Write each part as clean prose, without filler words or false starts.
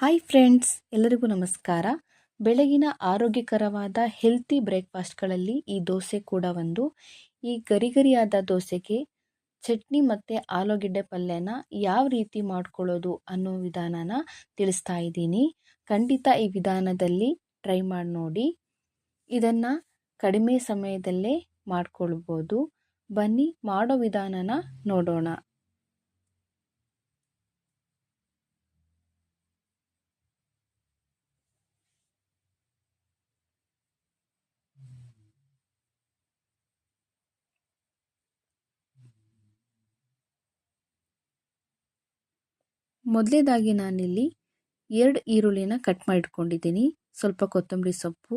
Hi friends, ಎಲ್ಲರಿಗೂ ನಮಸ್ಕಾರ. ಬೆಳಗಿನ ಆರೋಗ್ಯಕರವಾದ ಹೆಲ್ತಿ ಬ್ರೇಕ್ಫಾಸ್ಟ್ಗಳಲ್ಲಿ ಈ ದೋಸೆ ಕೂಡ ಒಂದು. ಈ ಗರಿಗರಿಯಾದ ದೋಸೆಗೆ ಚಟ್ನಿ ಮತ್ತು ಆಲೂಗೆಡ್ಡೆ ಪಲ್ಯನ ಯಾವ ರೀತಿ ಮಾಡ್ಕೊಳ್ಳೋದು ಅನ್ನೋ ವಿಧಾನನ ತಿಳಿಸ್ತಾ ಇದ್ದೀನಿ. ಖಂಡಿತ ಈ ವಿಧಾನದಲ್ಲಿ ಟ್ರೈ ಮಾಡಿ ನೋಡಿ. ಇದನ್ನು ಕಡಿಮೆ ಸಮಯದಲ್ಲೇ ಮಾಡ್ಕೊಳ್ಬೋದು. ಬನ್ನಿ ಮಾಡೋ ವಿಧಾನನ ನೋಡೋಣ. ಮೊದಲೇದಾಗಿ ನಾನಿಲ್ಲಿ 2 ಈರುಳ್ಳಿನ ಕಟ್ ಮಾಡಿಟ್ಕೊಂಡಿದ್ದೀನಿ. ಸ್ವಲ್ಪ ಕೊತ್ತಂಬರಿ ಸೊಪ್ಪು,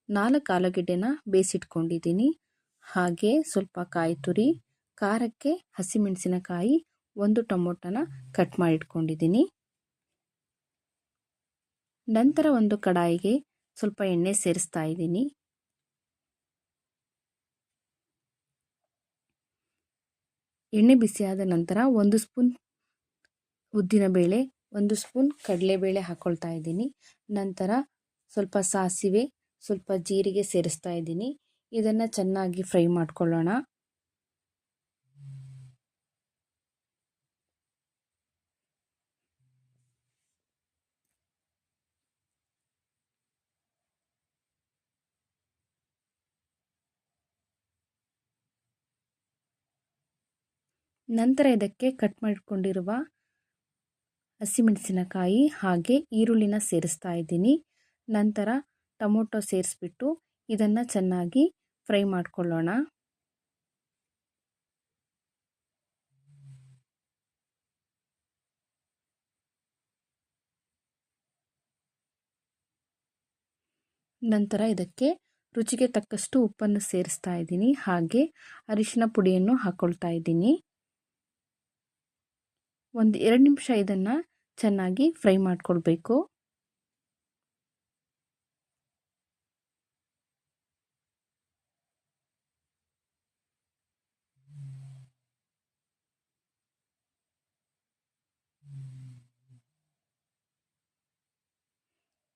4 ಆಲೂಗೆಡ್ಡೆನ ಬೇಯಿಸಿಟ್ಕೊಂಡಿದ್ದೀನಿ. ಹಾಗೆ ಸ್ವಲ್ಪ ಕಾಯಿ ತುರಿ, ಖಾರಕ್ಕೆ ಹಸಿಮೆಣಸಿನಕಾಯಿ, 1 ಟೊಮೊಟೊನ ಕಟ್ ಮಾಡಿಟ್ಕೊಂಡಿದ್ದೀನಿ. ನಂತರ ಒಂದು ಕಡಾಯಿಗೆ ಸ್ವಲ್ಪ ಎಣ್ಣೆ ಸೇರಿಸ್ತಾ ಇದ್ದೀನಿ. ಎಣ್ಣೆ ಬಿಸಿಯಾದ ನಂತರ 1 ಸ್ಪೂನ್ ಉದ್ದಿನಬೇಳೆ, 1 ಸ್ಪೂನ್ ಕಡಲೆಬೇಳೆ ಹಾಕ್ಕೊಳ್ತಾ ಇದ್ದೀನಿ. ನಂತರ ಸ್ವಲ್ಪ ಸಾಸಿವೆ, ಸ್ವಲ್ಪ ಜೀರಿಗೆ ಸೇರಿಸ್ತಾ ಇದ್ದೀನಿ. ಇದನ್ನು ಚೆನ್ನಾಗಿ ಫ್ರೈ ಮಾಡ್ಕೊಳ್ಳೋಣ. ನಂತರ ಇದಕ್ಕೆ ಕಟ್ ಮಾಡಿಕೊಂಡಿರುವ ಹಸಿಮೆಣಸಿನಕಾಯಿ ಹಾಗೆ ಈರುಳ್ಳಿನ ಸೇರಿಸ್ತಾ ಇದ್ದೀನಿ. ನಂತರ ಟೊಮೊಟೊ ಸೇರಿಸ್ಬಿಟ್ಟು ಇದನ್ನು ಚೆನ್ನಾಗಿ ಫ್ರೈ ಮಾಡ್ಕೊಳ್ಳೋಣ. ನಂತರ ಇದಕ್ಕೆ ರುಚಿಗೆ ತಕ್ಕಷ್ಟು ಉಪ್ಪನ್ನು ಸೇರಿಸ್ತಾ ಇದ್ದೀನಿ. ಹಾಗೆ ಅರಿಶಿನ ಪುಡಿಯನ್ನು ಹಾಕ್ಕೊಳ್ತಾ ಇದ್ದೀನಿ. 1-2 ನಿಮಿಷ ಇದನ್ನು ಚೆನ್ನಾಗಿ ಫ್ರೈ ಮಾಡ್ಕೊಳ್ಬೇಕು.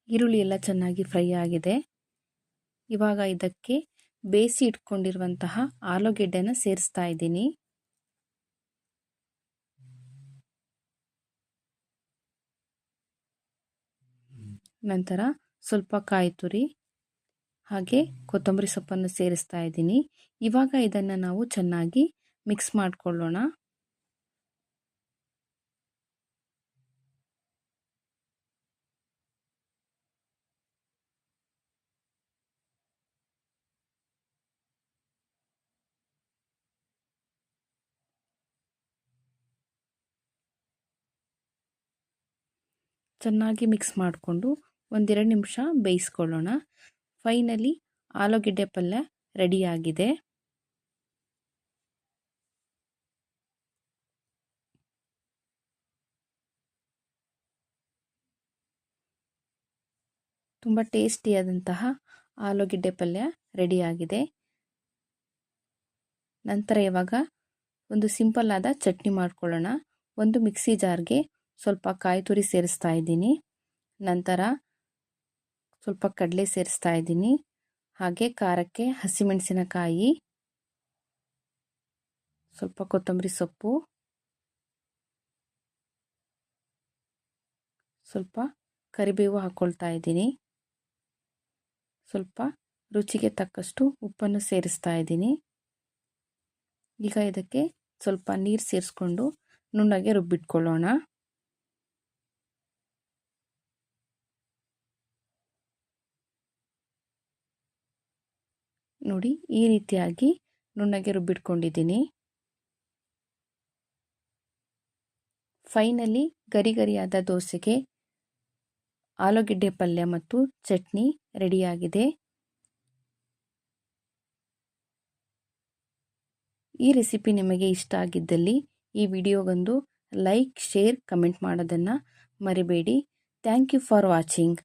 ಈರುಳ್ಳಿ ಎಲ್ಲ ಚೆನ್ನಾಗಿ ಫ್ರೈ ಆಗಿದೆ. ಇವಾಗ ಇದಕ್ಕೆ ಬೇಯಿಸಿ ಇಟ್ಕೊಂಡಿರುವಂತಹ ಆಲೂಗೆಡ್ಡೆನ ಸೇರಿಸ್ತಾ ಇದ್ದೀನಿ. ನಂತರ ಸ್ವಲ್ಪ ಕಾಯಿ ತುರಿ ಹಾಗೆ ಕೊತ್ತಂಬರಿ ಸೊಪ್ಪನ್ನು ಸೇರಿಸ್ತಾ ಇದ್ದೀನಿ. ಇವಾಗ ಇದನ್ನು ನಾವು ಚೆನ್ನಾಗಿ ಮಿಕ್ಸ್ ಮಾಡಿಕೊಳ್ಳೋಣ. ಚೆನ್ನಾಗಿ ಮಿಕ್ಸ್ ಮಾಡಿಕೊಂಡು 1-2 ನಿಮಿಷ ಬೇಯಿಸ್ಕೊಳ್ಳೋಣ. ಫೈನಲಿ ಆಲೂಗೆಡ್ಡೆ ಪಲ್ಯ ರೆಡಿಯಾಗಿದೆ. ತುಂಬ ಟೇಸ್ಟಿಯಾದಂತಹ ಆಲೂಗೆಡ್ಡೆ ಪಲ್ಯ ರೆಡಿಯಾಗಿದೆ. ನಂತರ ಇವಾಗ ಒಂದು ಸಿಂಪಲ್ ಆದ ಚಟ್ನಿ ಮಾಡ್ಕೊಳ್ಳೋಣ. ಒಂದು ಮಿಕ್ಸಿ ಜಾರ್ಗೆ ಸ್ವಲ್ಪ ಕಾಯಿ ತುರಿ ಸೇರಿಸ್ತಾ ಇದ್ದೀನಿ. ನಂತರ ಸ್ವಲ್ಪ ಕಡಲೆ ಸೇರಿಸ್ತಾ ಇದ್ದೀನಿ. ಹಾಗೆ ಖಾರಕ್ಕೆ ಹಸಿಮೆಣಸಿನಕಾಯಿ, ಸ್ವಲ್ಪ ಕೊತ್ತಂಬರಿ ಸೊಪ್ಪು, ಸ್ವಲ್ಪ ಕರಿಬೇವು ಹಾಕ್ಕೊಳ್ತಾ ಇದ್ದೀನಿ. ಸ್ವಲ್ಪ ರುಚಿಗೆ ತಕ್ಕಷ್ಟು ಉಪ್ಪನ್ನು ಸೇರಿಸ್ತಾ ಇದ್ದೀನಿ. ಈಗ ಇದಕ್ಕೆ ಸ್ವಲ್ಪ ನೀರು ಸೇರಿಸ್ಕೊಂಡು ನುಣ್ಣಗೆ ರುಬ್ಬಿಟ್ಕೊಳ್ಳೋಣ. ನೋಡಿ, ಈ ರೀತಿಯಾಗಿ ನುಣ್ಣಗೆ ರುಬ್ಬಿಟ್ಕೊಂಡಿದ್ದೀನಿ. ಫೈನಲಿ ಗರಿಗರಿಯಾದ ದೋಸೆಗೆ ಆಲೂಗೆಡ್ಡೆ ಪಲ್ಯ ಮತ್ತು ಚಟ್ನಿ ರೆಡಿಯಾಗಿದೆ. ಈ ರೆಸಿಪಿ ನಿಮಗೆ ಇಷ್ಟ ಆಗಿದ್ದಲ್ಲಿ ಈ ವಿಡಿಯೋಗೊಂದು ಲೈಕ್, ಶೇರ್, ಕಮೆಂಟ್ ಮಾಡೋದನ್ನು ಮರಿಬೇಡಿ. Thank you for watching.